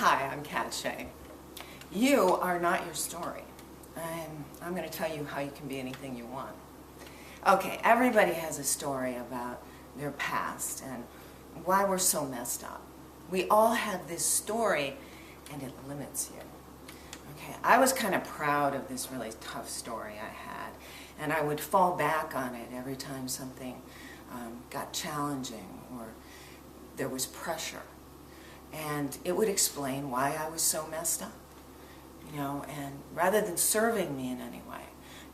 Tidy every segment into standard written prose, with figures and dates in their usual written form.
Hi, I'm Katt Shea. You are not your story. And I'm going to tell you how you can be anything you want. Okay, everybody has a story about their past and why we're so messed up. We all have this story and it limits you. Okay, I was kind of proud of this really tough story I had, and I would fall back on it every time something got challenging or there was pressure. And it would explain why I was so messed up, you know, and rather than serving me in any way,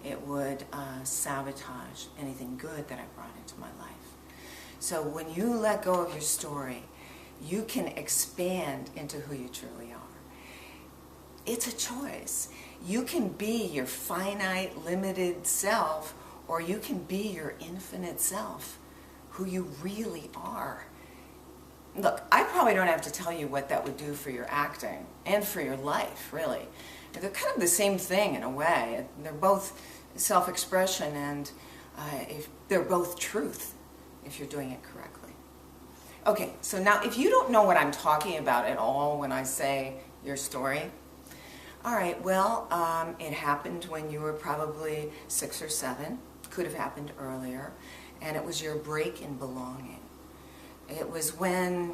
it would sabotage anything good that I brought into my life. So when you let go of your story, you can expand into who you truly are. It's a choice. You can be your finite, limited self, or you can be your infinite self, who you really are. Look, I probably don't have to tell you what that would do for your acting and for your life, really. They're kind of the same thing in a way. They're both self-expression and they're both truth if you're doing it correctly. Okay, so now if you don't know what I'm talking about at all when I say your story, all right, well, it happened when you were probably 6 or 7. Could have happened earlier, and it was your break in belonging. It was when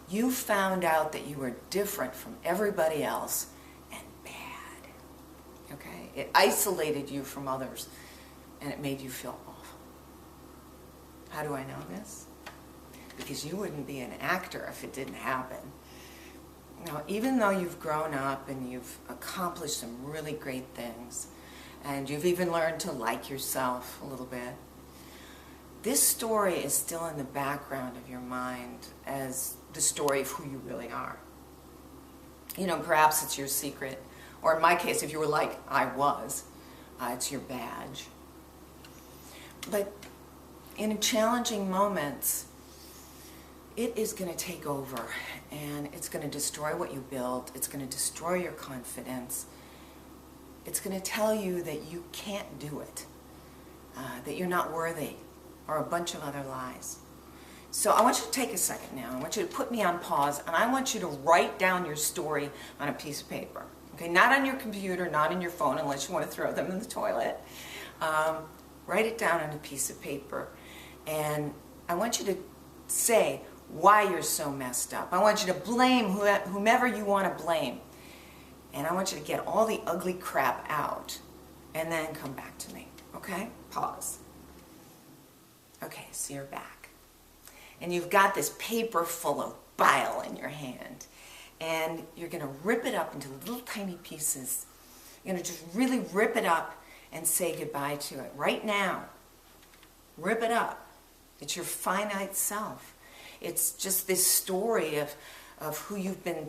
you found out that you were different from everybody else and bad. Okay? It isolated you from others and it made you feel awful. How do I know this? Because you wouldn't be an actor if it didn't happen. Now, even though you've grown up and you've accomplished some really great things, and you've even learned to like yourself a little bit, this story is still in the background of your mind as the story of who you really are. You know, perhaps it's your secret, or in my case, if you were like I was, it's your badge. But in challenging moments, it is going to take over, and it's going to destroy what you built. It's going to destroy your confidence. It's going to tell you that you can't do it, that you're not worthy, or a bunch of other lies. So I want you to take a second now. I want you to put me on pause, and I want you to write down your story on a piece of paper. Okay, not on your computer, not on your phone, unless you want to throw them in the toilet. Write it down on a piece of paper, and I want you to say why you're so messed up. I want you to blame whomever you want to blame, and I want you to get all the ugly crap out, and then come back to me. Okay? Pause. Okay, so you're back. And you've got this paper full of bile in your hand. And you're going to rip it up into little tiny pieces. You're going to just really rip it up and say goodbye to it. Right now. Rip it up. It's your finite self. It's just this story of who you've been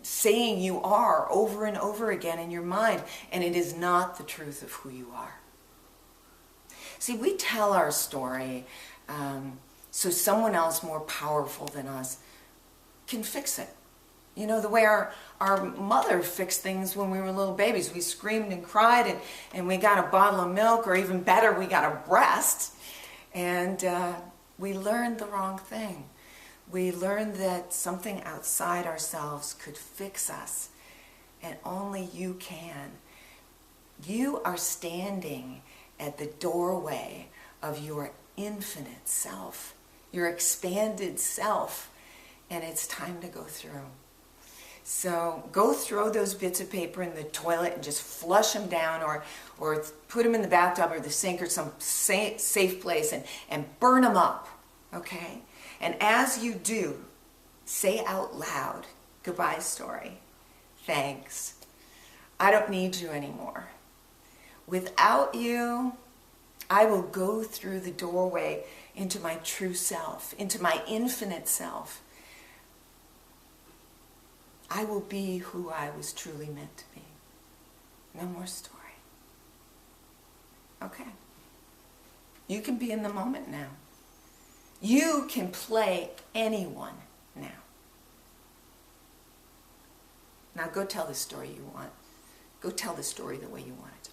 saying you are over and over again in your mind. And it is not the truth of who you are. See, we tell our story so someone else more powerful than us can fix it. You know, the way our mother fixed things when we were little babies. We screamed and cried and we got a bottle of milk, or even better, we got a breast. And we learned the wrong thing. We learned that something outside ourselves could fix us. And only you can. You are standing at the doorway of your infinite self, your expanded self, and it's time to go through. So go throw those bits of paper in the toilet and just flush them down, or put them in the bathtub or the sink or some safe place and burn them up, okay? And as you do, say out loud, goodbye story, thanks, I don't need you anymore. Without you, I will go through the doorway into my true self, into my infinite self. I will be who I was truly meant to be. No more story. Okay. You can be in the moment now. You can play anyone now. Now go tell the story you want. Go tell the story the way you want it to.